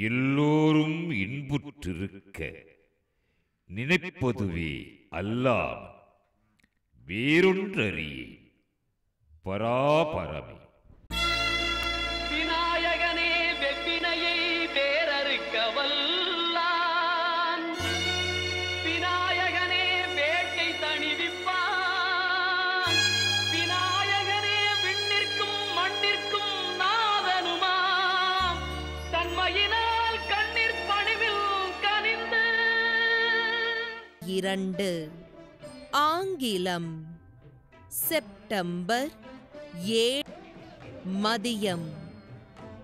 எல்லோரும் இன்புற்றிருக்க நினைப்பதுவே அல்லாமல் வேறொன்றறியே பராபரமே. விநாயகனே வெப்பினையை வேறறுக்க வல்லான், விநாயகனே வேட்டை தணிவிப்பான், விநாயகனே விண்ணிற்கும் மண்ணிற்கும் நாதனுமாம், தன்மையினால் கண்ணீர் பணிவில் கனிந்து. 2 ஆங்கிலம் செப்டம்பர் 7 மதியம்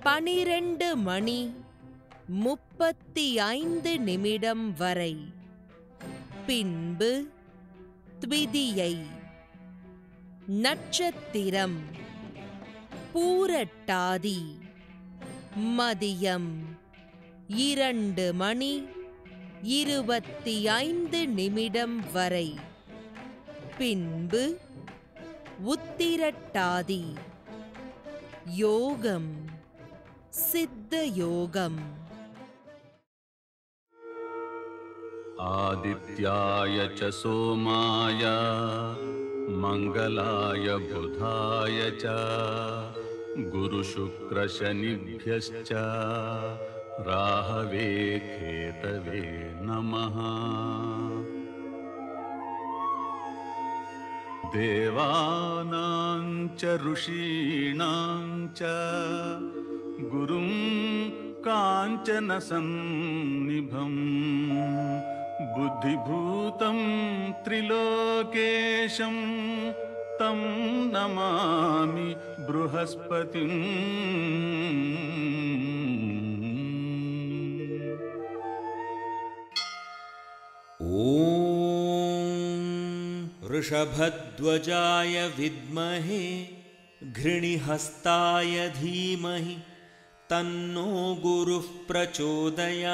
12:35 வரை. பின்பு த்விதியை. நட்சத்திரம் பூரட்டாதி. மதியம் 2:25 வரை. பின்பு உத்திரட்டாதி. யோகம் சித்த யோகம். ஆதித்யாய ச சோமாய மங்களாய புதாய ச குரு சுக்ர சனிभ्यश्च ராஹவே கேதவே நமः. தேவானாं ச ருஷீணாं ச குரும் காஞ்சன சந்நிபம் புத்திபூதம் த்ரிலோகேஷம் தம் நமாமி ப்ருஹஸ்பதிம். ऋषभध्वजाय विद्महे घृणिहस्ताय धीमहि तन्नो गुरुः प्रचोदयात्.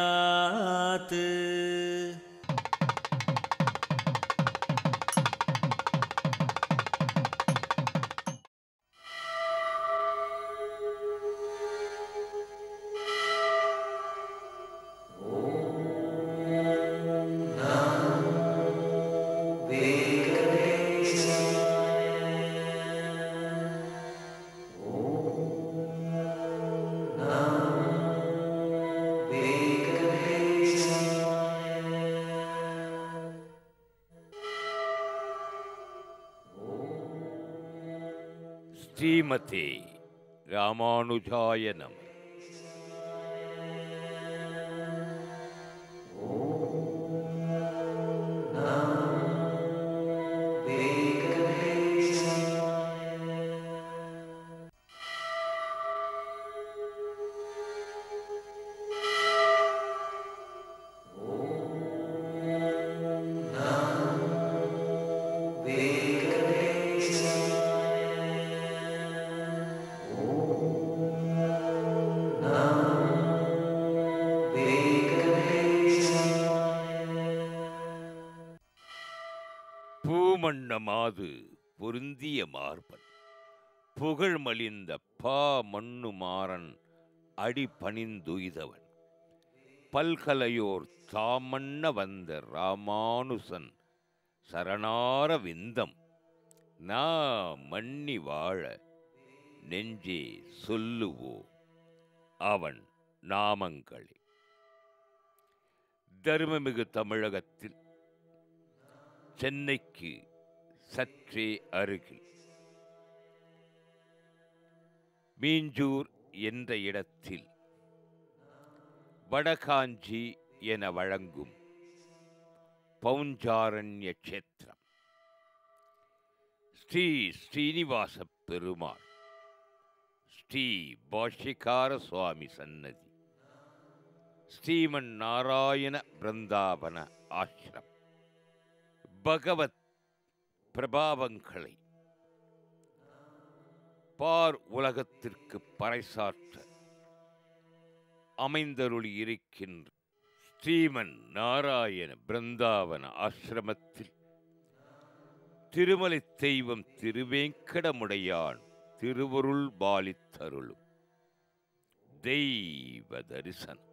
ஸ்ரீமதே ராமானுஜாய நமः. பூமண்ணமாது பொருந்திய மார்பன் புகழ்மலிந்த பா மண்ணுமாறன் அடி பணிந்துய்தவன் பல்கலையோர் தாமண்ண வந்த ராமானுசன் சரணார விந்தம் நா மன்னி வாழ நெஞ்சே சொல்லுவோ அவன் நாமங்களே. தர்மமிகு தமிழகத்தில் சென்னைக்கு சற்றே அருகில் மீஞ்சூர் என்ற இடத்தில் வடகாஞ்சி என வழங்கும் பௌஞ்சாரண்ய க்ஷேத்திரம் ஸ்ரீ ஸ்ரீனிவாச பெருமாள் ஸ்ரீ பாஷ்யகார சுவாமி சன்னதி ஸ்ரீமன் நாராயண பிருந்தாவன ஆசிரம் பகவத் பிரபாவங்களை பார் உலகத்திற்கு பறைசாற்ற அமைந்தருளி இருக்கின்ற ஸ்ரீமன் நாராயண பிருந்தாவன ஆசிரமத்தில் திருமலை தெய்வம் திருவேங்கடமுடையான் திருவருள் பாலித்தருளும் தெய்வ தரிசனம்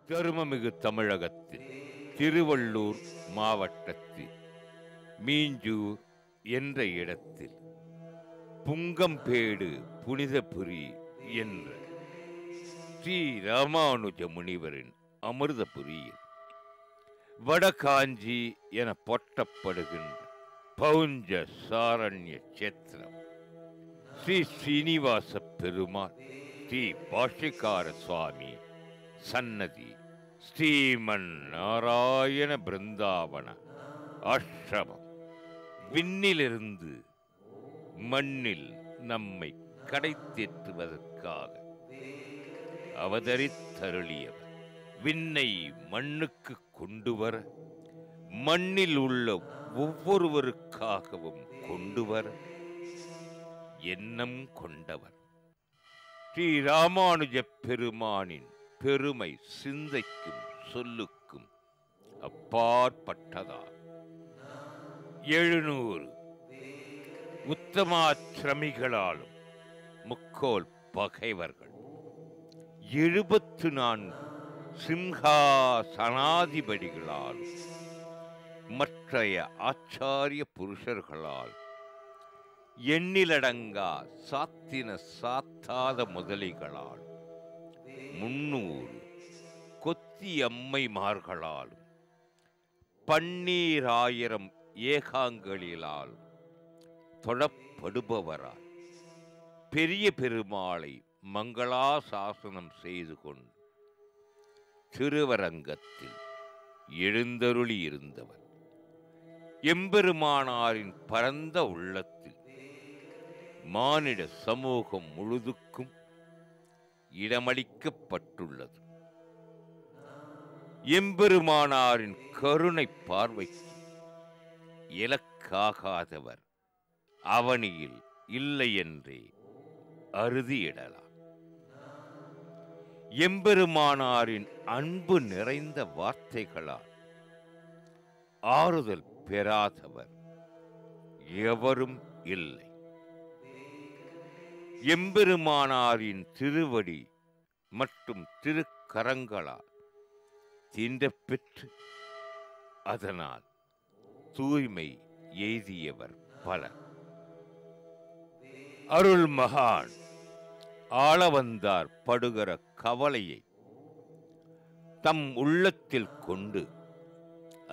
தருமமிகு தமிழகத்தில் திருவள்ளூர் மாவட்டத்தில் மீஞ்சூர் என்ற இடத்தில் புங்கம்பேடு புனிதபுரி என்ற ஸ்ரீ ராமானுஜ முனிவரின் அமிர்தபுரியில் வடகாஞ்சி என போற்றப்படுகின்ற பௌஞ்ச சாரண்ய சேத்திரம் ஸ்ரீ ஸ்ரீனிவாச பெருமாள் ஸ்ரீ பாஷ்யக்கார சுவாமி சன்னதி ஸ்ரீமன் நாராயண பிருந்தாவன ஆசிரமம் விண்ணிலிருந்து மண்ணில் நம்மை கடைத்தேற்றுவதற்காக அவதரித்தருளியவர். விண்ணை மண்ணுக்கு கொண்டு வர, மண்ணில் உள்ள ஒவ்வொருவருக்காகவும் கொண்டு வர எண்ணம் கொண்டவர். ஸ்ரீ ராமானுஜ பெருமானின் பெருமை சிந்தைக்கும் சொல்லுக்கும் அப்பாற்பட்டதார். 700 உத்தமாசிரமிகளாலும் முக்கோல் பகைவர்கள் 74 சிம்ஹாசனாதிபதிகளாலும் மற்றைய ஆச்சாரிய புருஷர்களால் எண்ணிலடங்கா சாத்தின சாத்தாத முதலிகளால் 300 கொத்தியம்மைமார்களாலும் 12000 ஏகாங்களிலால் தொழப்படுபவராய் பெரிய பெருமாளை மங்களாசாசனம் செய்து கொண்டு திருவரங்கத்தில் எழுந்தருளி இருந்தவர். எம்பெருமானாரின் பரந்த உள்ளத்தில் மானிட சமூகம் முழுதுக்கும் இடமளிக்கப்பட்டுள்ளது. எம்பெருமானாரின் கருணை பார்வைக்கு இலக்காகாதவர் அவனியில் இல்லை என்றே அறுதியிடலாம். எம்பெருமானாரின் அன்பு நிறைந்த வார்த்தைகளால் ஆறுதல் பெறாதவர் எவரும் இல்லை. எம்பெருமானாரின் திருவடி மற்றும் திருக்கரங்களால் தீண்டப்பெற்று அதனால் தூய்மை எய்தியவர் பலர். அருள் மகான் ஆளவந்தார் படுகிற கவலையை தம் உள்ளத்தில் கொண்டு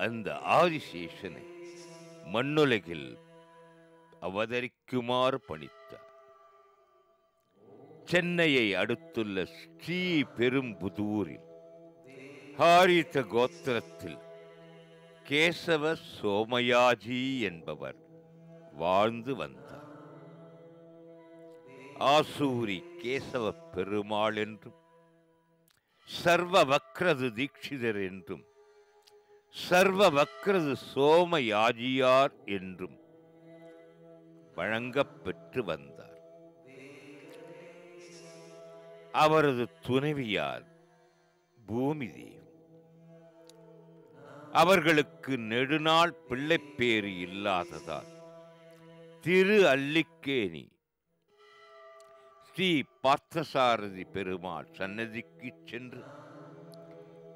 அந்த ஆதிசேஷனை மண்ணுலகில் அவதரிக்குமாறு பணித்தார். சென்னையை அடுத்துள்ள ஸ்ரீ பெரும்புதூரில் ஹாரித கோத்திரத்தில் கேசவ சோமயாஜி என்பவர் வாழ்ந்து வந்தார். ஆசூரி கேசவ பெருமாள் என்றும் சர்வ வக்ரது தீட்சிதர் என்றும் சர்வ வக்ரது சோமயாஜியார் என்றும் வழங்கப்பெற்று வந்தார். அவரது துணைவியார் பூமி தேவி. அவர்களுக்கு நெடுநாள் பிள்ளைப்பேறு இல்லாததால் திரு அல்லிக்கேணி ஸ்ரீ பார்த்தசாரதி பெருமாள் சன்னதிக்கு சென்று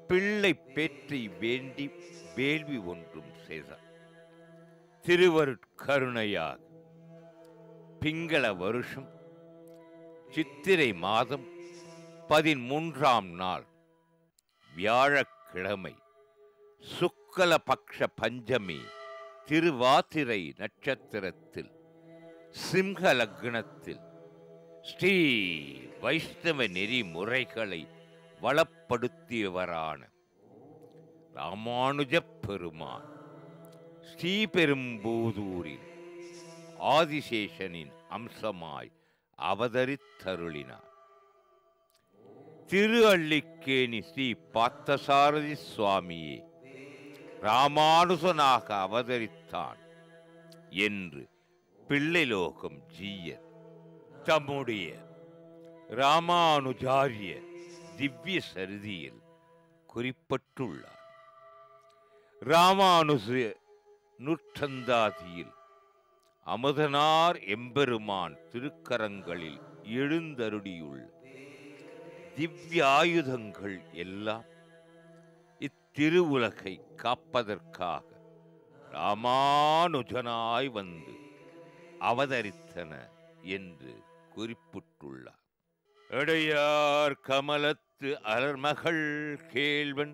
பிள்ளை பேற்றை வேண்டி வேள்வி ஒன்றும் செய்தார். திருவருட்கருணையாக பிங்கள வருஷம் சித்திரை மாதம் 13ஆம் நாள் வியாழக்கிழமை சுக்கலபக்ஷ பஞ்சமி திருவாதிரை நட்சத்திரத்தில் சிம்ஹ லக்னத்தில் ஸ்ரீ வைஷ்ணவ நெறிமுறைகளை வளப்படுத்தியவரான ராமானுஜ பெருமான் ஸ்ரீபெரும்புதூரில் ஆதிசேஷனின் அம்சமாய் அவதரித்தருளினார். திரு அள்ளிக்கேணி ஸ்ரீ பார்த்தசாரதி சுவாமியே ராமானுஜனாக அவதரித்தான் என்று பிள்ளைலோகம் ஜீயர் தம்முடைய ராமானுஜாரிய திவ்ய சரிதியில் குறிப்பிட்டுள்ளார். ராமானுஜ நூற்றந்தாதியில் அமுதனார் எம்பெருமான் திருக்கரங்களில் எழுந்தருளியுள்ள திவ்யாயுதங்கள் எல்லாம் திருவுலகை காப்பதற்காக ராமானுஜனாய் வந்து அவதரித்தன என்று குறிப்பிட்டுள்ளார். எடையார் கமலத்து அலர்மகள் கேள்வன்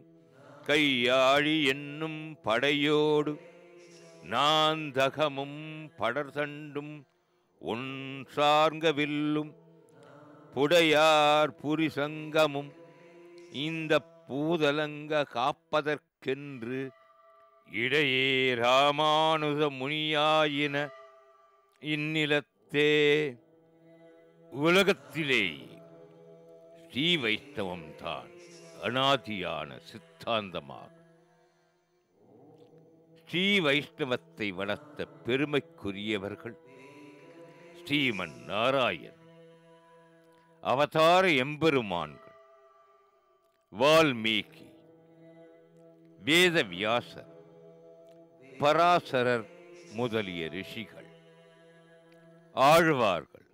கையாழி என்னும் படையோடு நாந்தகமும் படர்தண்டும் ஒன்றார்ங்க வில்லும் புடையார் புரிசங்கமும் இந்த பூதலங்க காப்பதற்கென்று இடையே ராமானுஜ முனியாயின இந்நிலத்தே. உலகத்திலேயே ஸ்ரீ வைஷ்ணவம்தான் அநாதியான சித்தாந்தமாகும். ஸ்ரீ வைஷ்ணவத்தை வளர்த்த பெருமைக்குரியவர்கள் ஸ்ரீமன் நாராயண், அவதார எம்பெருமான்கள் வால்மீகி, வேதவியாசர், பராசரர் முதலிய ரிஷிகள், ஆழ்வார்கள்,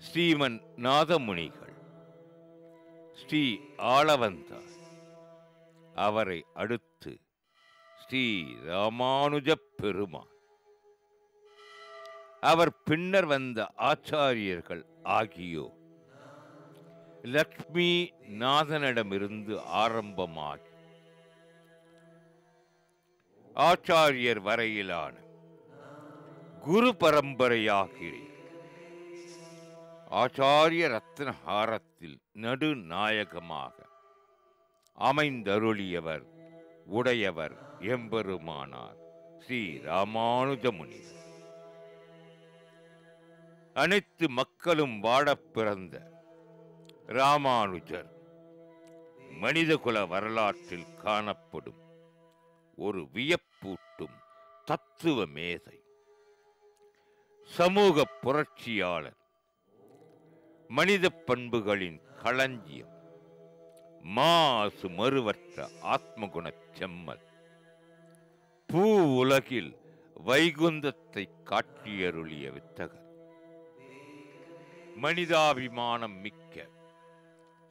ஸ்ரீமன் நாதமுனிகள், ஸ்ரீ ஆளவந்தார், அவரை அடுத்து ஸ்ரீ ராமானுஜ பெருமான், அவர் பின்னர் வந்த ஆச்சாரியர்கள் ஆகியோர் லக்ஷ்மி நாதனிடமிருந்து ஆரம்பமாகி ஆச்சாரியர் வரையிலான குரு பரம்பரையாகிய ஆச்சாரிய ரத்னஹாரத்தில் நடுநாயகமாக அமைந்தருளியவர் உடையவர் எம்பெருமானார் ஸ்ரீ ராமானுஜமுனிவர். அனைத்து மக்களும் வாழப் பிறந்த ராமானுஜர் மனிதகுல வரலாற்றில் காணப்படும் ஒரு வியப்பூட்டும் தத்துவ மேதை, சமூக புரட்சியாளர், மனித பண்புகளின் களஞ்சியம், மாசு மறுவற்ற ஆத்மகுணச் செம்மல், பூ உலகில் வைகுந்தத்தை காட்டியருளிய வித்தகர், மனிதாபிமானம் மிக்க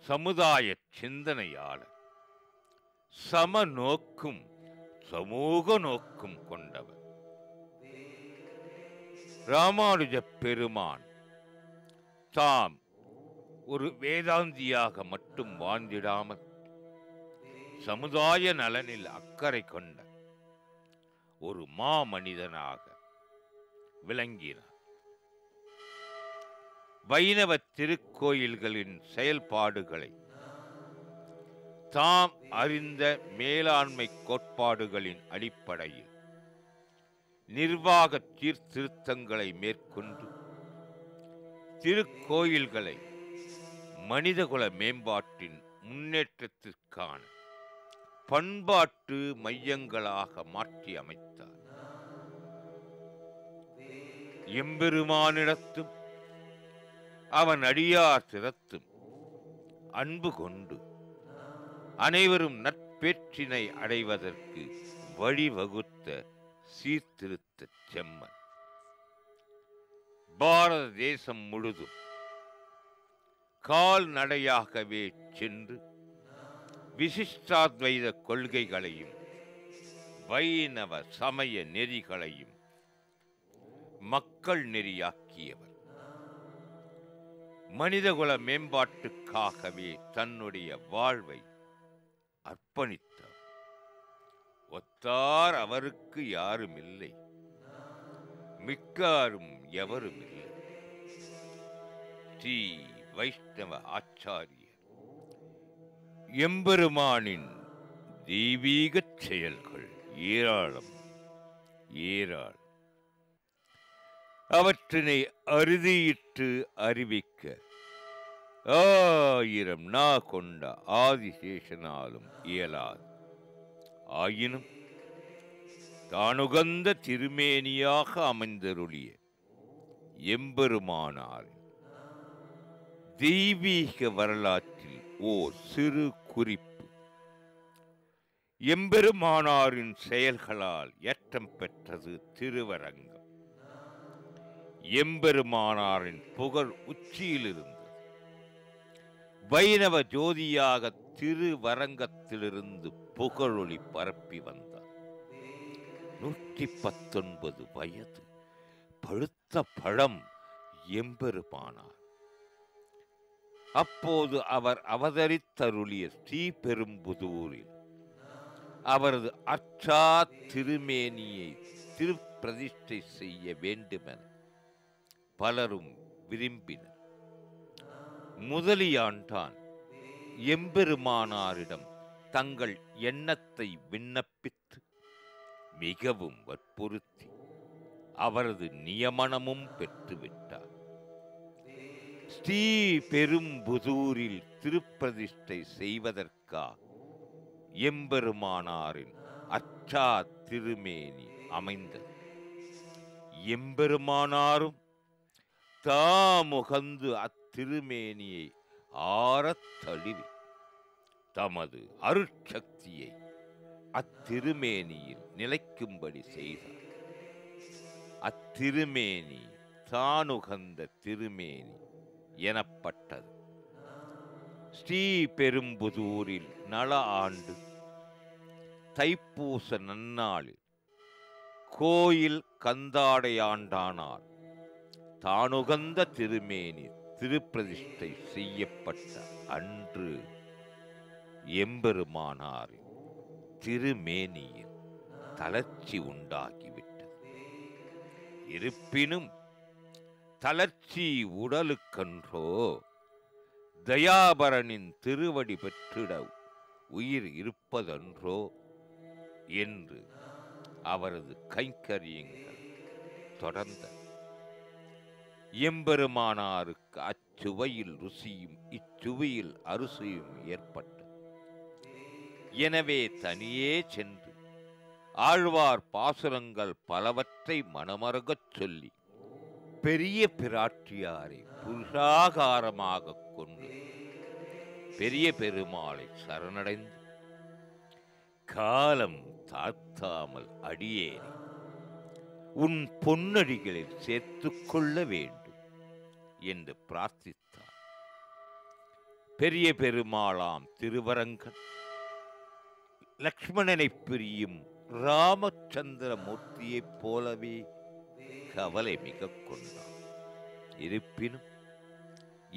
சமுதாய சிந்தனையாளர், சம நோக்கும் சமூக நோக்கும் கொண்டவர். ராமானுஜ பெருமான் தாம் ஒரு வேதாந்தியாக மட்டும் வாழ்ந்திடாமல் சமுதாய நலனில் அக்கறை கொண்ட ஒரு மாமனிதனாக விளங்கினார். வைணவ திருக்கோயில்களின் செயல்பாடுகளை தாம் அறிந்த மேலாண்மை கோட்பாடுகளின் அடிப்படையில் நிர்வாக சீர்திருத்தங்களை மேற்கொண்டு திருக்கோயில்களை மனிதகுல மேம்பாட்டின் முன்னேற்றத்திற்கான பண்பாட்டு மையங்களாக மாற்றி அமைத்தார். எம்பெருமானிடத்தும் அவன் அடியார் திறத்தும் அன்பு கொண்டு அனைவரும் நட்பேற்றினை அடைவதற்கு வழிவகுத்த சீர்திருத்த செம்மன். பாரத தேசம் முழுதும் கால்நடையாகவே சென்று விசிஷ்டாத்வைத கொள்கைகளையும் வைணவ சமய நெறிகளையும் மக்கள் நெறியாக்கியவர். மனிதகுல மேம்பாட்டுக்காகவே தன்னுடைய வாழ்வை அர்ப்பணித்தார். ஒத்தார் அவருக்கு யாரும் இல்லை, மிக்காரும் எவரும் இல்லை. ஸ்ரீ வைஷ்ணவ ஆச்சாரியர் எம்பெருமானின் தெய்வீக செயல்கள் ஏராளம் ஏராளம். அவற்றினை அறுதியிட்டு அறிவிக்க 1000 நா கொண்ட ஆதிசேஷனாலும் இயலாது. ஆயினும் தானுகந்த திருமேனியாக அமைந்தருளிய எம்பெருமானார் தெய்வீக வரலாற்றில் ஓர் சிறு குறிப்பு. எம்பெருமானாரின் செயல்களால் ஏற்றம் பெற்றது திருவரங்கம். எம்பெருமானாரின் புகழ் உச்சியில் இருந்தது. வைணவ ஜோதியாக திருவரங்கத்திலிருந்து புகழொளி பரப்பி வந்தார். 119 வயது, பழுத்த பழம் எம்பெருமானார். அப்போது அவர் அவதரித்தருளிய ஸ்ரீபெரும்புதூரில் அவரது அற்றா திருமேனியை திருப்பிரதிஷ்டை செய்ய வேண்டுமென பலரும் விரும்பினர். முதலியாண்டான் எம்பெருமானாரிடம் தங்கள் எண்ணத்தை விண்ணப்பித்து மிகவும் வற்புறுத்தி அவரது நியமனமும் பெற்றுவிட்டார். ஸ்ரீபெரும்புதூரில் திருப்பிரதிஷ்டை செய்வதற்காக எம்பெருமானாரின் அற்றா திருமேனி அமைந்தது. எம்பெருமானாரும் தாமுகந்து அத்திருமேனியை ஆறத் தழுவி தமது அருட்சக்தியை அத்திருமேனியில் நிலைக்கும்படி செய்தார். அத்திருமேனி தானுகந்த திருமேனி எனப்பட்டது. ஸ்ரீபெரும்புதூரில் நல ஆண்டு தைப்பூச நன்னாளில் கோயில் கந்தாடையாண்டானால் தானுகந்த திருமேனி திருப்பிரதிஷ்டை செய்யப்பட்ட அன்று எம்பெருமானாரின் திருமேனியில் தளர்ச்சி உண்டாகிவிட்டது. இருப்பினும் தளர்ச்சி உடலுக்கன்றோ, தயாபரனின் திருவடி பெற்றிட உயிர் இருப்பதன்றோ என்று அவரது கைங்கரியங்கள் தொடர்ந்த எம்பெருமானாருக்கு அச்சுவையில் ருசியும் இச்சுவையில் அறுசியும் ஏற்பட்டது. எனவே தனியே சென்று ஆழ்வார் பாசுரங்கள் பலவற்றை மனமருகச் சொல்லி பெரிய பிராட்டியாரை புருஷாகாரமாக கொண்டு பெரிய பெருமாளை சரணடைந்து காலம் தாழ்த்தாமல் அடியேறி உன் பொன்னடிகளில் சேர்த்துக் கொள்ள வேண்டும் என்று பிரார்த்தித்தார். பெரிய பெருமாளாம் திருவரங்கன் லக்ஷ்மணனை பிரியும் ராமச்சந்திர மூர்த்தியைப் போலவே கவலை மிக கொண்டார். இருப்பினும்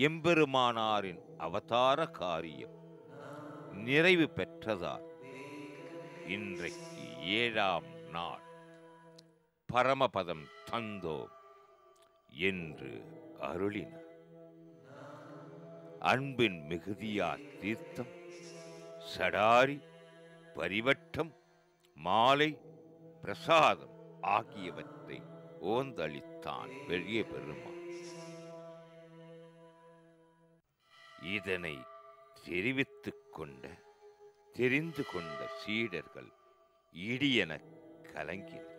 எம்பெருமானாரின் அவதார காரியம் நிறைவு பெற்றதால் இன்றைக்கு 7ஆம் நாள் பரமபதம் தந்தோம் என்று அருளினார். அன்பின் மிகுதியார் தீர்த்தம், சடாரி, பரிவட்டம், மாலை, பிரசாதம் ஆகியவற்றை ஓந்தளித்தான் பெரிய பெருமாள். இதனை தெரிந்து கொண்ட சீடர்கள் இடியென கலங்கினர்.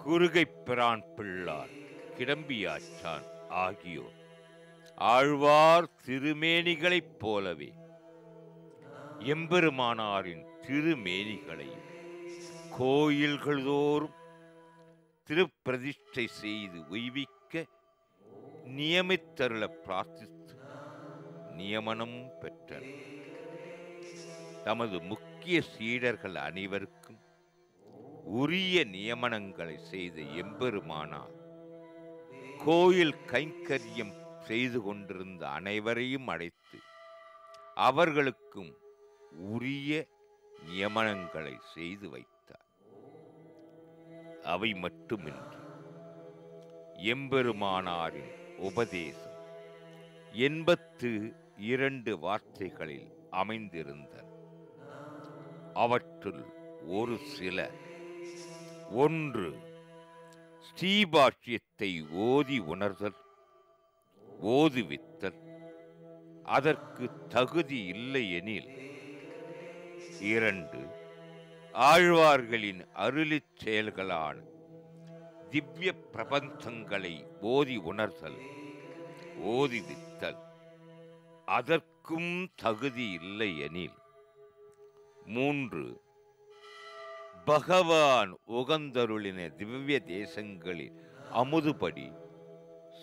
குறுகைப் பிரான் பிள்ளார், கிடம்பியாச்சான் ஆகியோர் ஆழ்வார் திருமேனிகளைப் போலவே எம்பெருமானாரின் திருமேனிகளையும் கோயில்களோறும் திருப்பிரதிஷ்டை செய்து உய்விக்க நியமித்தருள பிரார்த்தித்து நியமனம் பெற்றனர். தமது முக்கிய சீடர்கள் அனைவருக்கும் உரிய நியமனங்களை செய்த எம்பெருமானார் கோயில் கைங்கரியம் செய்து கொண்டிருந்த அனைவரையும் அழைத்து அவர்களுக்கும் உரிய நியமனங்களை செய்து வைத்தார். அவை மட்டுமின்றி எம்பெருமானாரின் உபதேசம் 82 வார்த்தைகளில் அமைந்திருந்தன. அவற்றுள் ஒரு சில: 1. ஸ்ரீபாஷ்யத்தை ஓதி உணர்தல், ஓதுவித்தல். அதற்கு தகுதி இல்லை எனில் 2. ஆழ்வார்களின் அருளிச் செயல்களான திவ்ய பிரபந்தங்களை ஓதி உணர்தல், ஓதுவித்தல். அதற்கும் தகுதி இல்லை எனில் 3. பகவான் உகந்தருளின திவ்ய தேசங்களில் அமுதுபடி,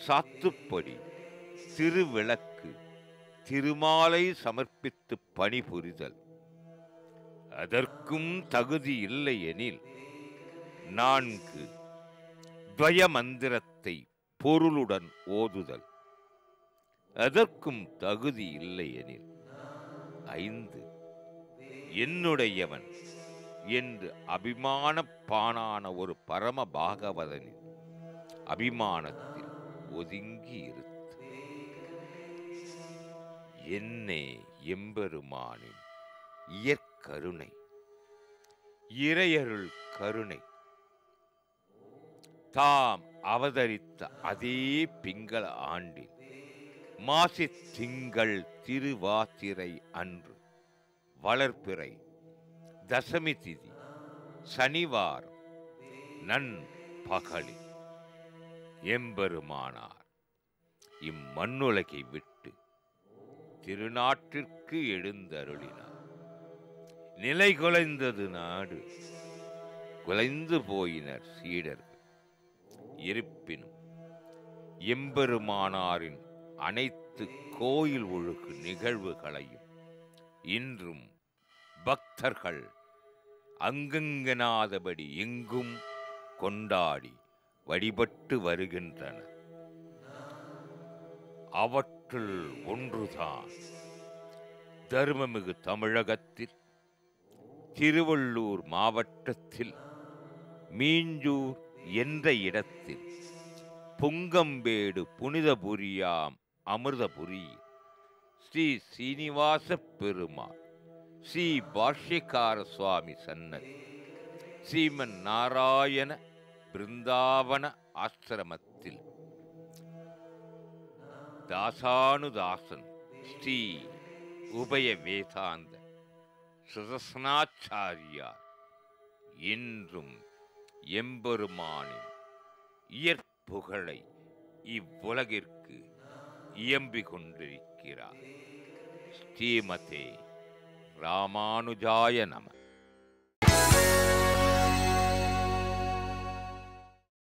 சாத்துப்படி, திருவிளக்கு, திருமாலை சமர்ப்பித்து பணிபுரிதல். அதற்கும் தகுதி இல்லை எனில் 4 துவய மந்திரத்தை பொருளுடன் ஓதுதல். அதற்கும் தகுதி இல்லை எனில் 5 என்னுடையவன் என்று அபிமானப்பானான ஒரு பரம பாகவதனின் அபிமானத்தில் ஒதுங்கி இருத்து. என்னே எம்பெருமானின் இயற்கருணை, இறையருள் கருணை தாம் அவதரித்த அதே பிங்கள ஆண்டில் மாசித் திங்கள் திருவாதிரை அன்று வளர்பிறை தசமி திதி சனிவாரம் நண்பகலில் எம்பெருமானார் இம்மண்ணுலகை விட்டு திருநாட்டிற்கு எழுந்தருளினார். நிலை குலைந்தது நாடு, குலைந்து போயினர் சீடர்கள். இருப்பினும் எம்பெருமானாரின் அனைத்து கோயில் ஒழுக்கு நிகழ்வுகளையும் இன்றும் பக்தர்கள் அங்கங்கனாதபடி எங்கும் கொண்டாடி வழிபட்டு வருகின்றனர். அவற்றுள் ஒன்றுதான் தர்மமிகு தமிழகத்தில் திருவள்ளூர் மாவட்டத்தில் மீஞ்சூர் என்ற இடத்தில் புங்கம்பேடு புனிதபுரியாம் அமிர்தபுரி ஸ்ரீ சீனிவாச பெருமாள் ஸ்ரீ பாஷ்யக்கார சுவாமி சன்னதி ஸ்ரீமன் நாராயண பிருந்தாவன ஆசிரமத்தில் தாசானுதாசன் ஸ்ரீ உபய வேதாந்த சுதர்சனாச்சாரியார் இன்றும் எம்பெருமானின் இயற்புகழை இவ்வுலகிற்கு இயம்பிக் கொண்டிருக்கிறார். ஸ்ரீமதே ராமானுஜாய நம.